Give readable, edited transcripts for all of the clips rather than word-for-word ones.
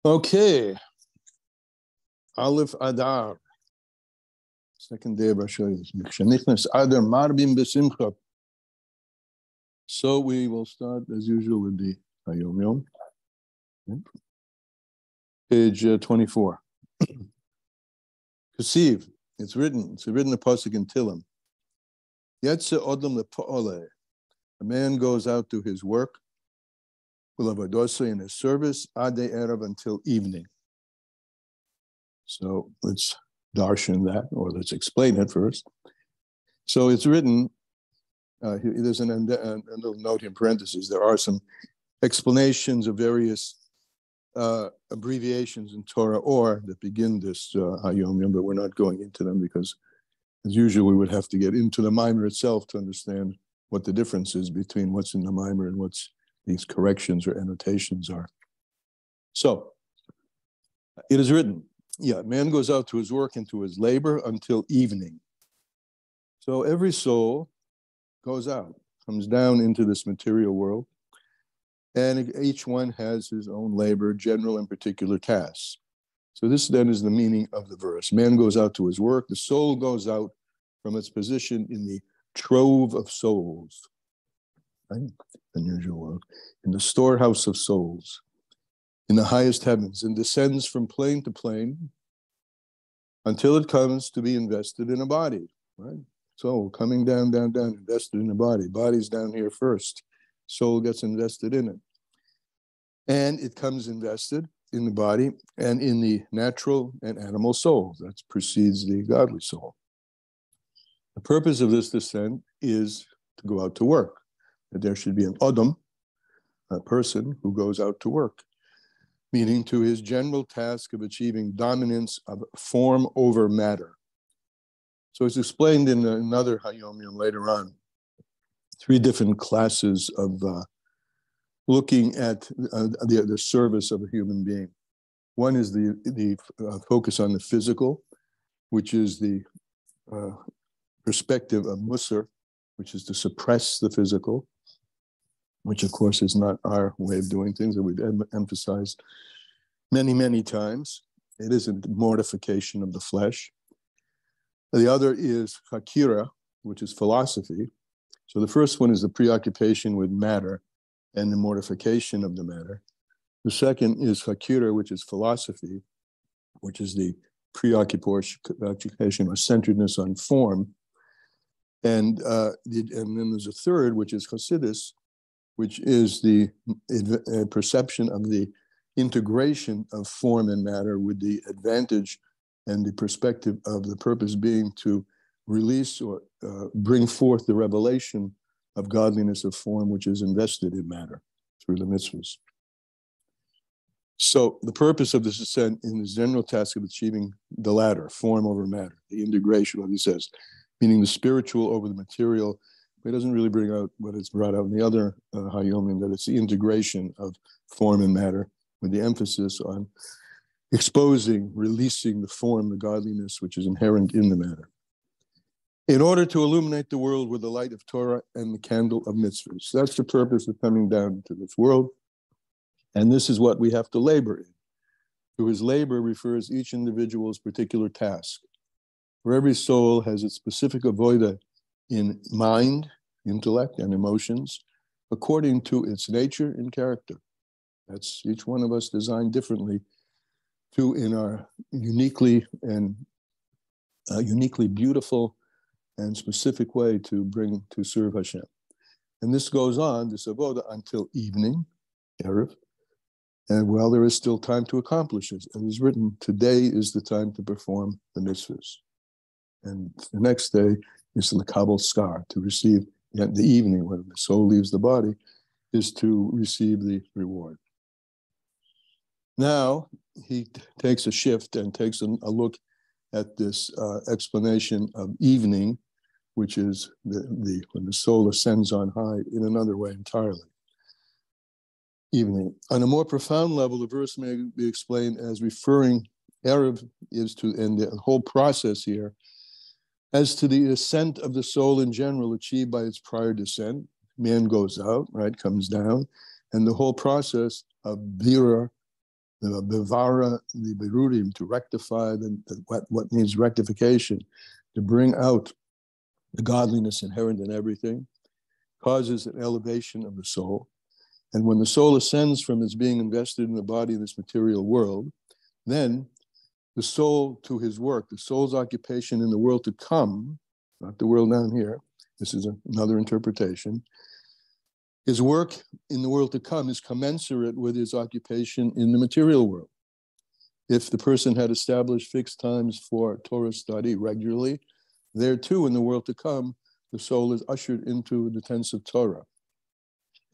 Okay, Aleph Adar, second day of Rosh Hashanah. Adar Marbim B'Simcha. So we will start as usual with the Hayom Yom. Page 24. Kasiv, it's written a pasuk in Tillim. Yetze Odom lePa'oleh. A man goes out to his work, in his service, Adei Erev until evening. So let's darshan that, or let's explain it first. So it's written, there's a little note in parentheses, there are some explanations of various abbreviations in Torah or that begin this Hayom Yom, but we're not going into them because, as usual, we would have to get into the mimer itself to understand what the difference is between what's in the mimer and what's these corrections or annotations are. So, it is written, man goes out to his work and to his labor until evening. So every soul goes out, comes down into this material world, and each one has his own labor, general and particular tasks. So this then is the meaning of the verse. Man goes out to his work, the soul goes out from its position in the trove of souls, right? Unusual word. In the storehouse of souls, in the highest heavens, and descends from plane to plane until it comes to be invested in a body, right? Soul coming down, invested in a body. Body's down here first. Soul gets invested in it. And it comes invested in the body and in the natural and animal souls. That precedes the godly soul. The purpose of this descent is to go out to work. That there should be an Odom, a person who goes out to work, meaning to his general task of achieving dominance of form over matter. So it's explained in another Hayom Yom later on, 3 different classes of looking at the service of a human being. One is the focus on the physical, which is the perspective of Musar, which is to suppress the physical, which of course is not our way of doing things that we've emphasized many, many times. It is a mortification of the flesh. The other is Hakira, which is philosophy. So the first one is the preoccupation with matter and the mortification of the matter. The second is Hakira, which is philosophy, which is the preoccupation or centeredness on form. And then there's a third, which is Hasidus, which is the perception of the integration of form and matter with the advantage and the perspective of the purpose being to release or bring forth the revelation of godliness of form, which is invested in matter through the mitzvahs. So the purpose of this ascent in this general task of achieving the latter, form over matter, the integration, what he says, meaning the spiritual over the material. It doesn't really bring out what it's brought out in the other Hayomim, that it's the integration of form and matter with the emphasis on exposing, releasing the form, the godliness, which is inherent in the matter, in order to illuminate the world with the light of Torah and the candle of mitzvahs. That's the purpose of coming down to this world, and this is what we have to labor in. To his labor refers each individual's particular task. For every soul has its specific avodah in mind, intellect, and emotions, according to its nature and character. That's each one of us designed differently to, in our uniquely beautiful and specific way to serve Hashem. And this goes on, this avodah, until evening, Erev, and while there is still time to accomplish it. It is written, today is the time to perform the mitzvahs. And the next day is the Kabul Skar, to receive, the evening when the soul leaves the body, is to receive the reward. Now, he takes a shift and takes a look at this explanation of evening, which is when the soul ascends on high, in another way entirely. Evening. On a more profound level, the verse may be explained as referring, Erev is to, and the whole process here, as to the ascent of the soul in general achieved by its prior descent. Man goes out, right, comes down, and the whole process of Bira, bevara the berurim, to rectify what needs rectification, to bring out the godliness inherent in everything, causes an elevation of the soul. And when the soul ascends from its being invested in the body in this material world, then the soul to his work, the soul's occupation in the world to come, not the world down here, this is another interpretation, his work in the world to come is commensurate with his occupation in the material world. If the person had established fixed times for Torah study regularly, there too in the world to come, the soul is ushered into the tents of Torah.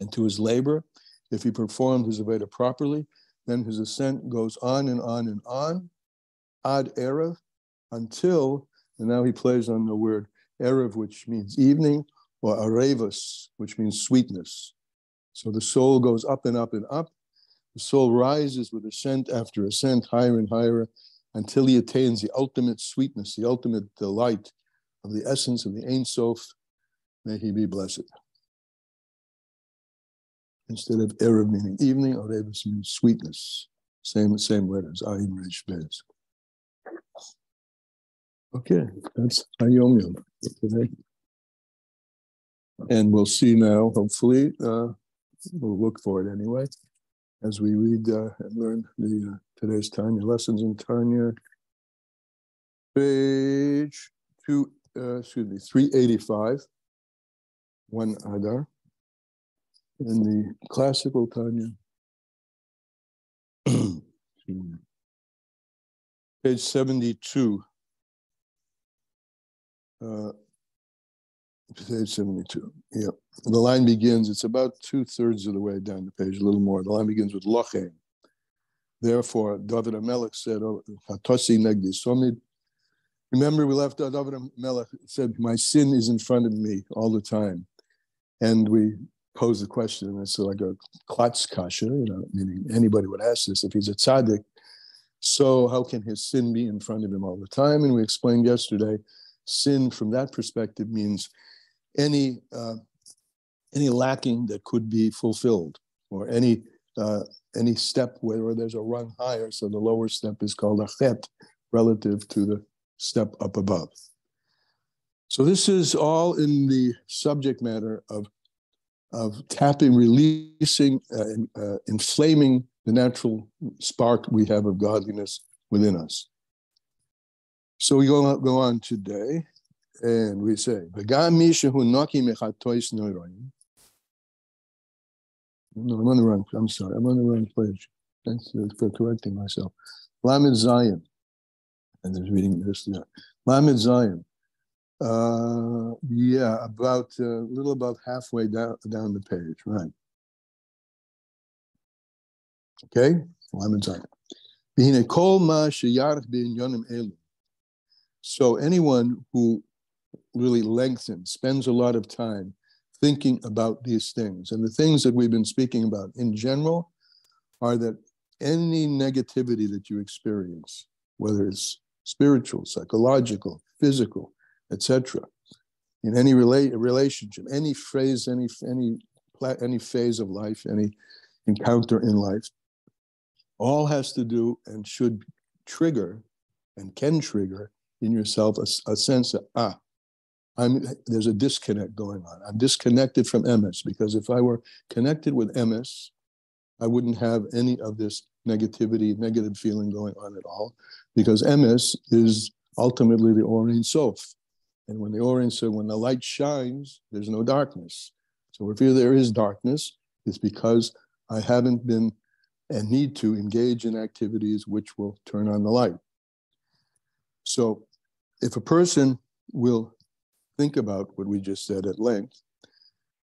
And to his labor, if he performed his Aveda properly, then his ascent goes on and on and on, ad erev, until, and now he plays on the word erev, which means evening, or arevus, which means sweetness. So the soul goes up and up and up. The soul rises with ascent after ascent, higher and higher, until he attains the ultimate sweetness, the ultimate delight of the essence of the Ein Sof. May he be blessed. Instead of erev meaning evening, arevus means sweetness. Same letters, ayin, resh, bez. Okay, that's Hayom Yom today. And we'll see now, hopefully, we'll look for it anyway, as we read and learn the today's Tanya lessons in Tanya, page 385, 1 Adar, in the classical Tanya, page 72. Page 72. Yeah. The line begins, it's about 2/3 of the way down the page, a little more. The line begins with Lochem. Therefore, David HaMelech said, Hatosi negdi somid. Remember, we left David HaMelech said, my sin is in front of me all the time. And we posed the question, and it's like a klotz kasha, meaning anybody would ask this, if he's a tzaddik, so how can his sin be in front of him all the time? And we explained yesterday, sin from that perspective means any lacking that could be fulfilled, or any step where there's a rung higher, so the lower step is called a chet, relative to the step up above. So this is all in the subject matter of tapping, releasing, inflaming the natural spark we have of godliness within us. So we go on today, and we say, No, I'm on the wrong, I'm sorry, I'm on the wrong page. Thanks for correcting myself. Lamed Zion. And there's reading this, yeah. Lamed Zion. About a little above halfway down the page, right. Okay? Lamed Zion. So anyone who really lengthens, spends a lot of time thinking about these things, and the things that we've been speaking about in general are that any negativity that you experience, whether it's spiritual, psychological, physical, etc., in any relationship, any phrase, any phase of life, any encounter in life, all has to do and should trigger and can trigger in yourself a sense of, there's a disconnect going on. I'm disconnected from MS, because if I were connected with MS, I wouldn't have any of this negative feeling going on at all, because MS is ultimately the Or Ein Sof. And when the light shines, there's no darkness. So if there is darkness, it's because I haven't been and need to engage in activities which will turn on the light. So if a person will think about what we just said at length,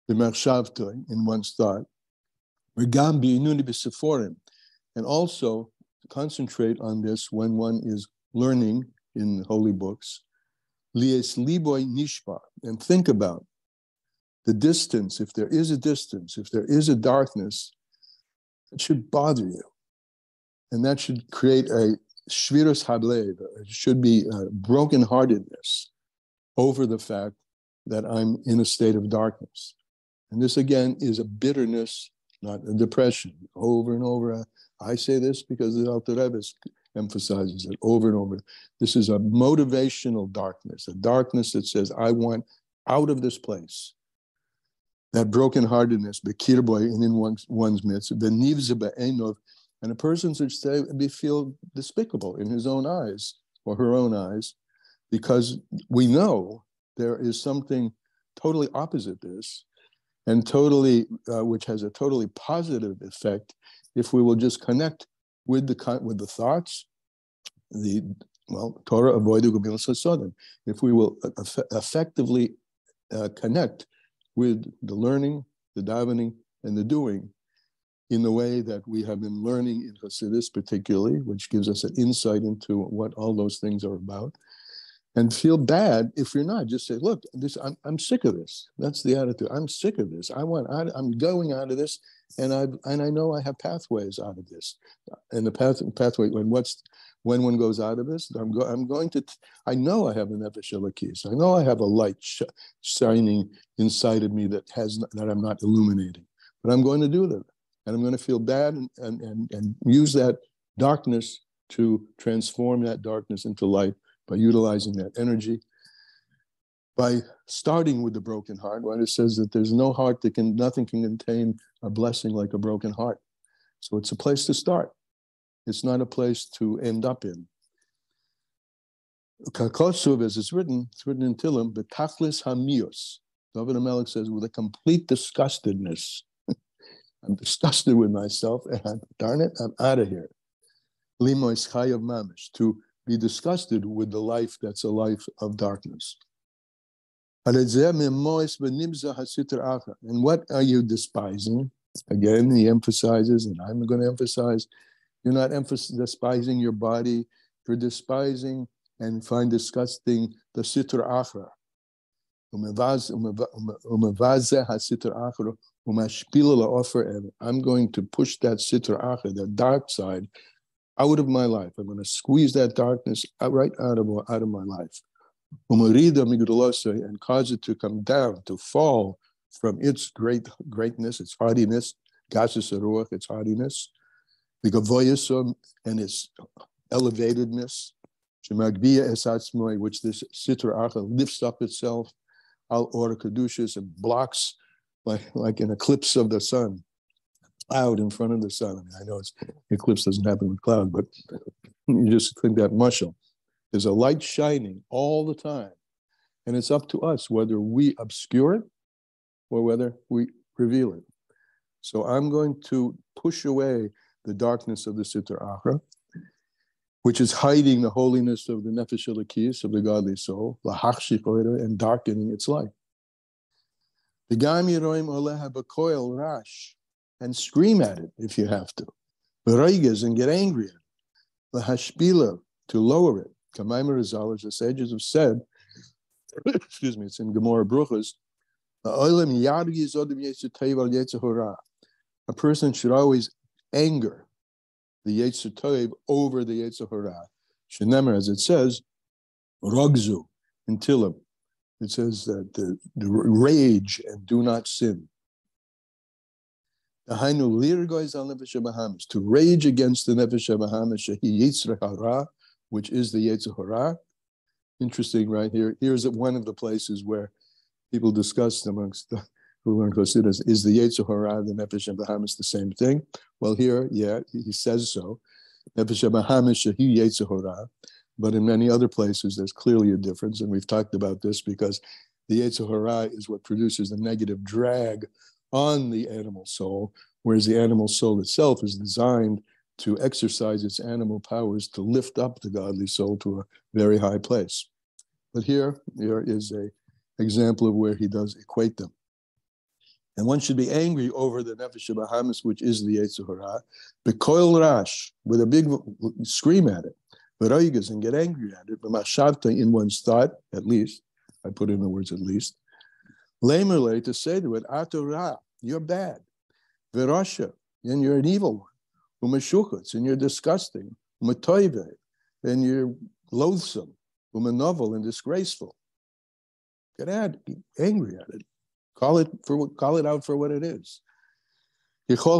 the mershavta in one's thought, and also concentrate on this when one is learning in the holy books, and think about the distance. If there is a distance, if there is a darkness, it should bother you. And that should create a shviras hablev. It should be a brokenheartedness over the fact that I'm in a state of darkness. And this again is a bitterness not a depression. Over and over, I say this because the Alter Rebbe emphasizes it over and over. This is a motivational darkness, a darkness that says, I want out of this place. That brokenheartedness, bekirboy, and in one's midst, the nivze be'enov, and a person should feel despicable in his own eyes or her own eyes, because we know there is something totally opposite this, and totally, which has a totally positive effect if we will just connect with the thoughts, Torah avoidu gemilas hasodim. If we will effectively connect with the learning, the davening, and the doing in the way that we have been learning in Hasidus particularly, which gives us an insight into what all those things are about, and feel bad if you're not. Just say, look, I'm sick of this. That's the attitude. I'm sick of this. I'm going out of this, and I know I have pathways out of this. And the pathway, when one goes out of this, I know I have an nefesh elokis. I know I have a light shining inside of me that I'm not illuminating. But I'm going to do that. And I'm going to feel bad and use that darkness to transform that darkness into light by utilizing that energy, by starting with the broken heart, right? It says that there's no heart nothing can contain a blessing like a broken heart. So it's a place to start. It's not a place to end up in. Kakotsuv, as it's written in Tillim, betachlis hamios. David HaMelech says, with a complete disgustedness. I'm disgusted with myself, and darn it, I'm out of here. Limois chayav mamish, to be disgusted with the life that's a life of darkness. And what are you despising? Again, he emphasizes, and I'm going to emphasize, you're not despising your body, you're despising and find disgusting the sitra achra. I'm going to push that sitra achra, the dark side, out of my life. I'm going to squeeze that darkness right out of my life. And cause it to come down, to fall from its greatness, its hardiness, gasus aruach, its hardiness, the gavoyasum and its elevatedness, which this sitra achra lifts up itself, al or kedushas, and blocks like an eclipse of the sun. Cloud in front of the sun. I mean, I know eclipse doesn't happen with cloud, but you just think that mushal. There's a light shining all the time, and it's up to us whether we obscure it or whether we reveal it. So I'm going to push away the darkness of the Sitra Achra, which is hiding the holiness of the Nefesh Elokis, of the godly soul, and darkening its light. The Gam Yeroim Oleha B'Koil Rash, and scream at it if you have to. B'Reiges, and get angry at it. L'Hashpila, to lower it. Kamaimar Rizal, as the sages have said, excuse me, it's in Gemara Bruchas, a person should always anger the Yetzer Tov over the Yetzer Hara. Shenemer, as it says, Rogzu in Tillim. It says that the rage and do not sin. To rage against the Nefesh HaBahamis, which is the Yetzer Hara. Interesting, right here. Here's one of the places where people discuss amongst the who learn Chassidus, is the Yetzer Hara, the Nefesh HaBahamis, the same thing? Well, here, yeah, he says so. Nefesh HaBahamis shehi Yetzer Hara, but in many other places, there's clearly a difference, and we've talked about this because the Yetzer Hara is what produces the negative drag on the animal soul, whereas the animal soul itself is designed to exercise its animal powers to lift up the godly soul to a very high place. But here is an example of where he does equate them. And one should be angry over the Nefesh HaBahamis, which is the Yetzer Hara, B'Koil Rash, with a big scream at it, B'Reiges, and get angry at it, B'Mashavta, in one's thought, at least, I put in the words at least, Lamerle, to say to it, Atorah, you're bad, V'Rasha, and you're an evil one, U'Meshukatz, and you're disgusting, U'Matoive, and you're loathsome, U'Menovel, and disgraceful. Get angry at it. Call it out for what it is. And all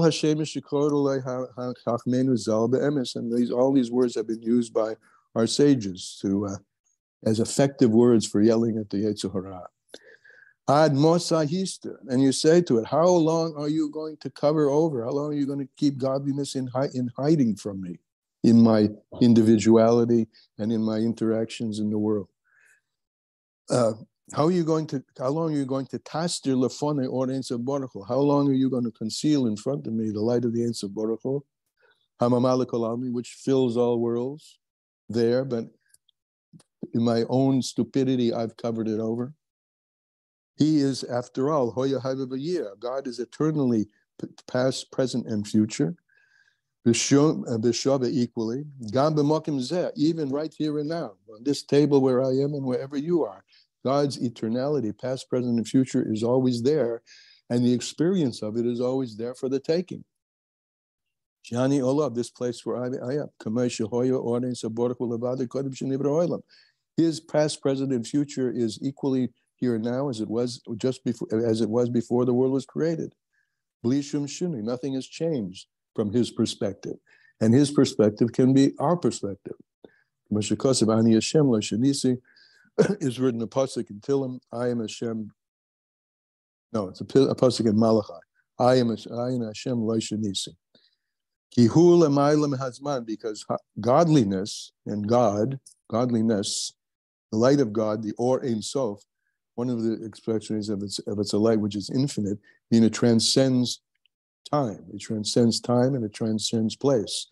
these words have been used by our sages as effective words for yelling at the Yetzer Hara. Ad mosahista, and you say to it, how long are you going to cover over? How long are you going to keep godliness in hiding from me, in my individuality and in my interactions in the world? How long are you going to tastir lefone or Ein Sof Baruch Hu? How long are you going to conceal in front of me the light of the Ein Sof Baruch Hu, Hamamalik Olami, which fills all worlds there, but in my own stupidity, I've covered it over. He is, after all, Hoya Havavayir. God is eternally past, present, and future. B'shava equally. Gam b'mokim zeh, even right here and now, on this table where I am and wherever you are. God's eternality, past, present, and future, is always there, and the experience of it is always there for the taking. Shani Olav, this place where I am. His past, present, and future is equally here and now as it was before the world was created. Blishum shuni, nothing has changed from his perspective, and his perspective can be our perspective. Is written a pasuk in Tillim. I am Hashem. No, it's a pasuk in Malachi. I am Hashem lo shenisi. Kihu l'maylam hazman, because godliness and godliness, the light of God, the Or Ein Sof, one of the expressions of it's a light which is infinite, meaning it transcends time. It transcends time and it transcends place.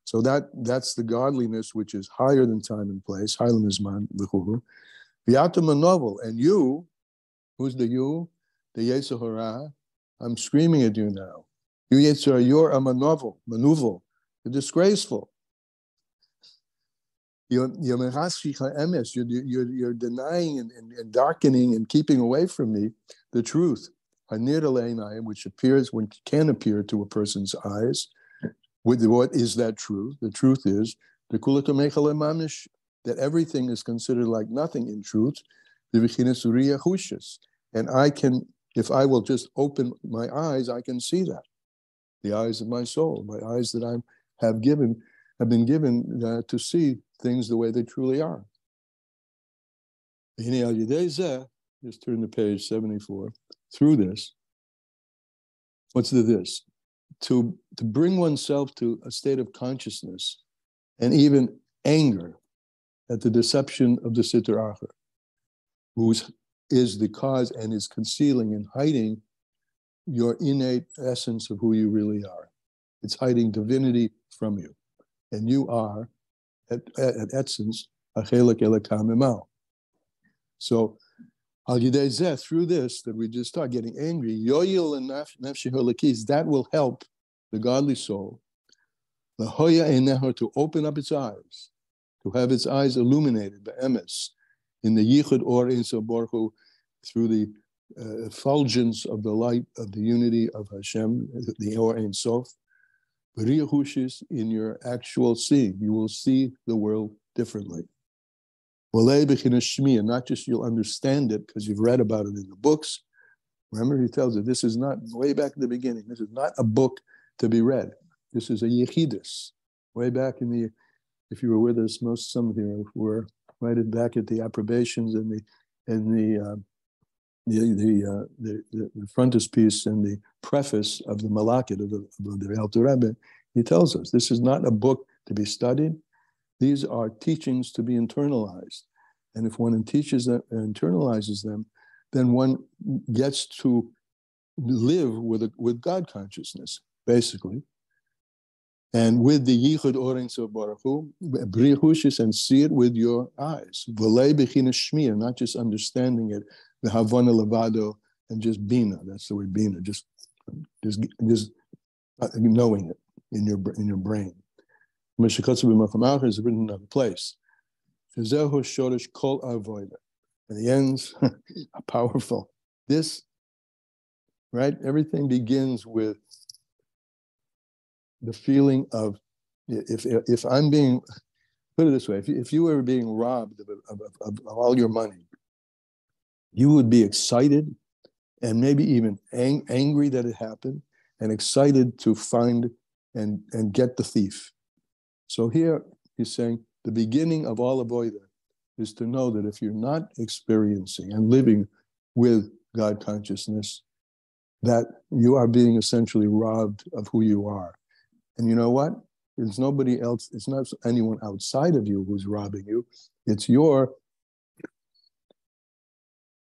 So that's the godliness which is higher than time and place. Higher than v'chuhu. V'yatum novel, and you, who's the you? The Yetzer Hara. I'm screaming at you now. You Yetzer Hara, you're a manuvel, you're disgraceful. You're denying and darkening and keeping away from me the truth, which can appear to a person's eyes. What is that truth? The truth is that everything is considered like nothing in truth. And I can, if I will just open my eyes, I can see that. The eyes of my soul, my eyes that I have been given to see things the way they truly are. Just turn to page 74. Through this, what's this? To bring oneself to a state of consciousness and even anger at the deception of the Sitra Achra, who is the cause and is concealing and hiding your innate essence of who you really are. It's hiding divinity from you. And you are, at essence, a chelek elokam imao. So, al yidei zeh, through this, that we just start getting angry, yoyil and nefshi holakis, that will help the godly soul, the hoya eneher, to open up its eyes, to have its eyes illuminated by emes, in the yichud or Ein Sof Baruch Hu, through the effulgence of the light of the unity of Hashem, the Or Ein Sof, in your actual seeing. You will see the world differently. Not just you'll understand it because you've read about it in the books. Remember, he tells you this is not, way back in the beginning, this is not a book to be read. This is a yechidus. Way back in the, if you were with us, some of you were right back at the approbations and the frontispiece and the preface of the Malakit of the Alter Rebbe. He tells us this is not a book to be studied. These are teachings to be internalized. And if one teaches them and internalizes them, then one gets to live with God consciousness, basically. And with the Yichud Or Ein Sof Baruch Hu, brihushis, and see it with your eyes. V'lei b'china shmiya, not just understanding it, the havana levado, and just bina. That's the word bina. Just knowing it in your brain. Meshikatsu b'macham is written in another place. Zehu shoresh kol avoda, and he ends powerful. This, right? Everything begins with the feeling of, if I'm being, put it this way, if you were being robbed of all your money, you would be excited and maybe even angry that it happened, and excited to find and get the thief. So here he's saying the beginning of all avoida is to know that if you're not experiencing and living with God consciousness, that you are being essentially robbed of who you are. And you know what? There's nobody else, it's not anyone outside of you who's robbing you. It's your,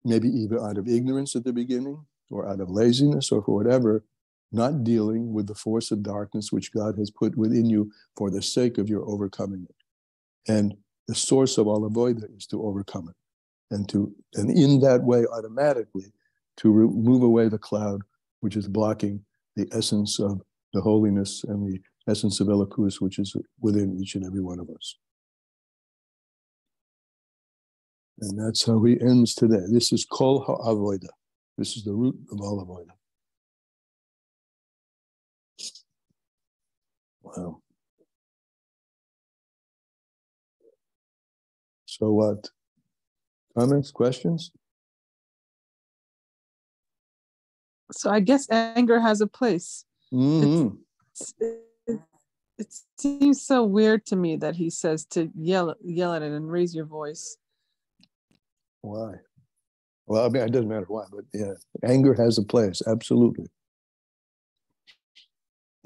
maybe either out of ignorance at the beginning or out of laziness or for whatever, not dealing with the force of darkness which God has put within you for the sake of your overcoming it. And the source of all avoida is to overcome it. And in that way, automatically, to remove away the cloud which is blocking the essence of the holiness and the essence of Elokus, which is within each and every one of us. And that's how he ends today. This is Kol HaAvoida. This is the root of all avoida. Wow. So what? Comments, questions? So I guess anger has a place. Mm-hmm. It seems so weird to me that he says to yell at it and raise your voice. Why? Well, I mean, it doesn't matter why, but yeah, anger has a place, absolutely.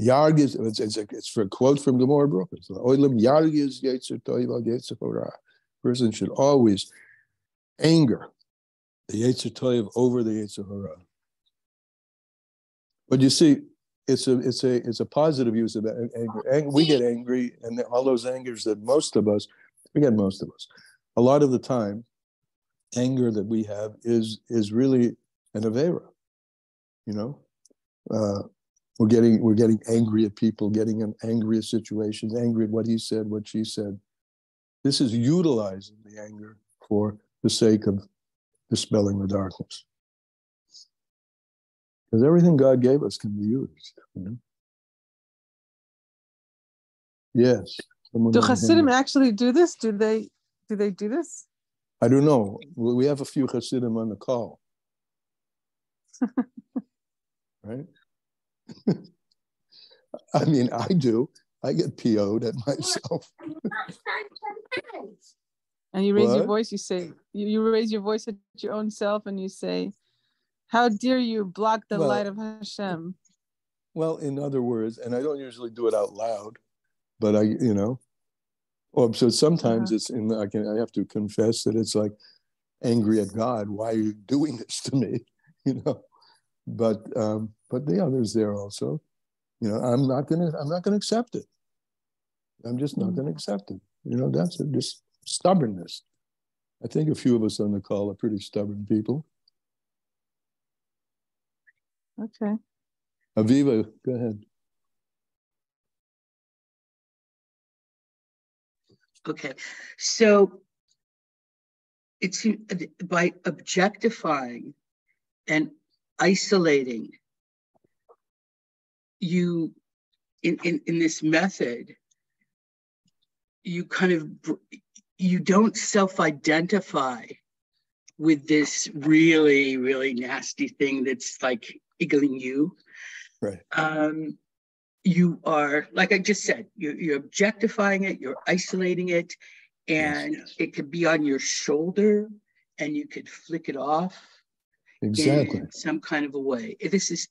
Yarg is, it's for a quote from Gemara Brooklyn. Oilam yarg is yetzer toiv yetzer hara. Person should always anger the yetzer toiv over the yetzer hara. But you see, it's a positive use of anger. We get angry, and all those angers that most of us, a lot of the time, anger that we have is really an avera. You know, we're getting angry at people, getting angry at situations, angry at what he said, what she said. This is utilizing the anger for the sake of dispelling the darkness. Because everything God gave us can be used. You know? Yes. Do Hasidim actually do this? Do they do this? I don't know. We have a few Hasidim on the call. Right? I mean, I do. I get PO'd at myself. And you raise your voice, you say, you raise your voice at your own self and you say, how dare you block the light of Hashem? Well, in other words, and I don't usually do it out loud, but so sometimes it's I have to confess that it's like angry at God. Why are you doing this to me? You know, but the others there also, you know, I'm not gonna accept it. I'm just not gonna accept it. You know, that's just stubbornness. I think a few of us on the call are pretty stubborn people. Okay. Aviva, go ahead. Okay, so it's by objectifying and isolating you in this method, you you don't self-identify with this really, really nasty thing that's like iggling you. Right. You are, like I just said, you're objectifying it, you're isolating it, and it could be on your shoulder and you could flick it off. Exactly. In some kind of a way. This is,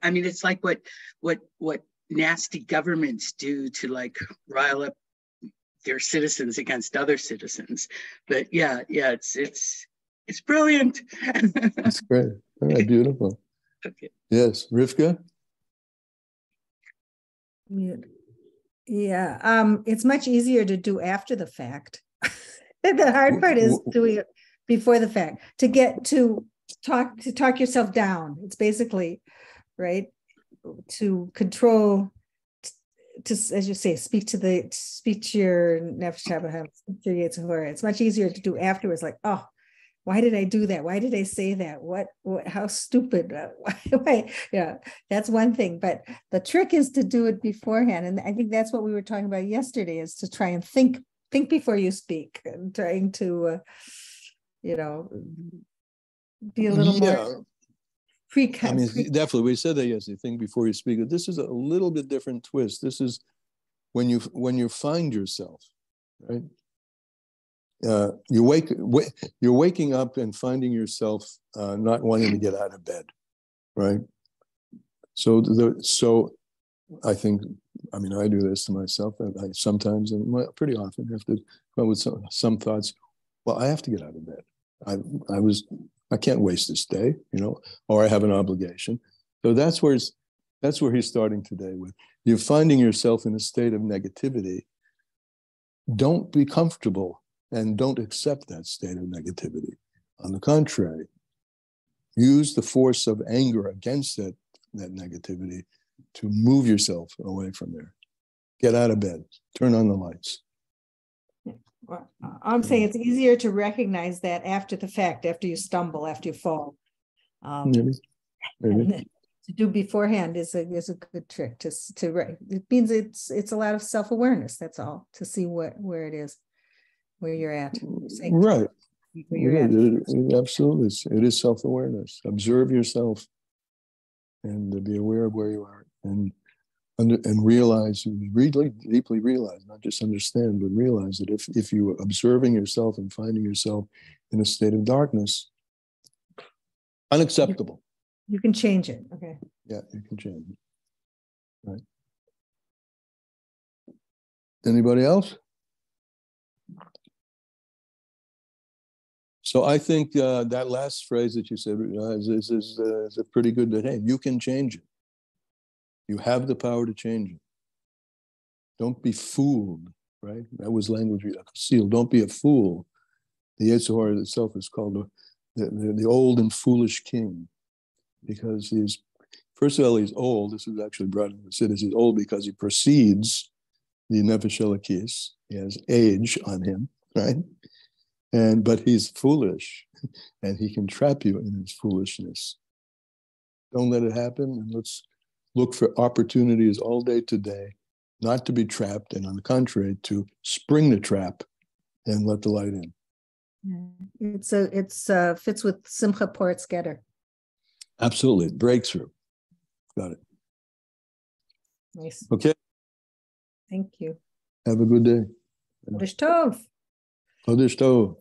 I mean, it's like what nasty governments do to like rile up their citizens against other citizens. But yeah, it's brilliant. That's great. All right, beautiful. Okay. Yes, Rivka. Yeah, it's much easier to do after the fact. The hard part is doing it before the fact. To get to talk yourself down. It's basically right to control. To, as you say, speak to your nefesh habaham, speak to your yetzer hara. It's much easier to do afterwards. Like, oh, why did I do that? Why did I say that? What how stupid. Why? Yeah, that's one thing. But the trick is to do it beforehand. And I think that's what we were talking about yesterday, is to try and think before you speak, and trying to, be a little more I mean, definitely, we said that yesterday. Think before you speak. This is a little bit different twist. This is when you find yourself, right? You're waking up and finding yourself not wanting to get out of bed, right? So I think, I mean, I do this to myself. I sometimes, and pretty often, have to come up with some thoughts. Well, I have to get out of bed. I can't waste this day, or I have an obligation. So that's where he's starting today with. You're finding yourself in a state of negativity. Don't be comfortable and don't accept that state of negativity. On the contrary, use the force of anger against that negativity to move yourself away from there. Get out of bed, turn on the lights. Well, I'm saying it's easier to recognize that after the fact, after you stumble, after you fall. Maybe. To do beforehand is a good trick. It means it's a lot of self-awareness. That's all, to see where it is, where you're at. Right. Where you're at. Absolutely, it is self-awareness. Observe yourself, and be aware of where you are, and realize, really deeply realize, not just understand, but realize that if you are observing yourself and finding yourself in a state of darkness, unacceptable. You can change it. Okay. Yeah, you can change it. Right. Anybody else? So I think that last phrase that you said is a pretty good. Hey, you can change it. You have the power to change it. Don't be fooled, right? That was language sealed. Don't be a fool. The Yetzer Hara itself is called the old and foolish king, because first of all, he's old. This is actually brought in the Siddur. He's old because he precedes the Nefesh Elokis. He has age on him, right? But he's foolish, and he can trap you in his foolishness. Don't let it happen, and let's look for opportunities all day today, not to be trapped, and on the contrary, to spring the trap and let the light in. It's fits with Simcha Poretz Getter. Absolutely, breakthrough. Got it. Nice. Okay. Thank you. Have a good day. Chodesh Tov. Chodesh Tov.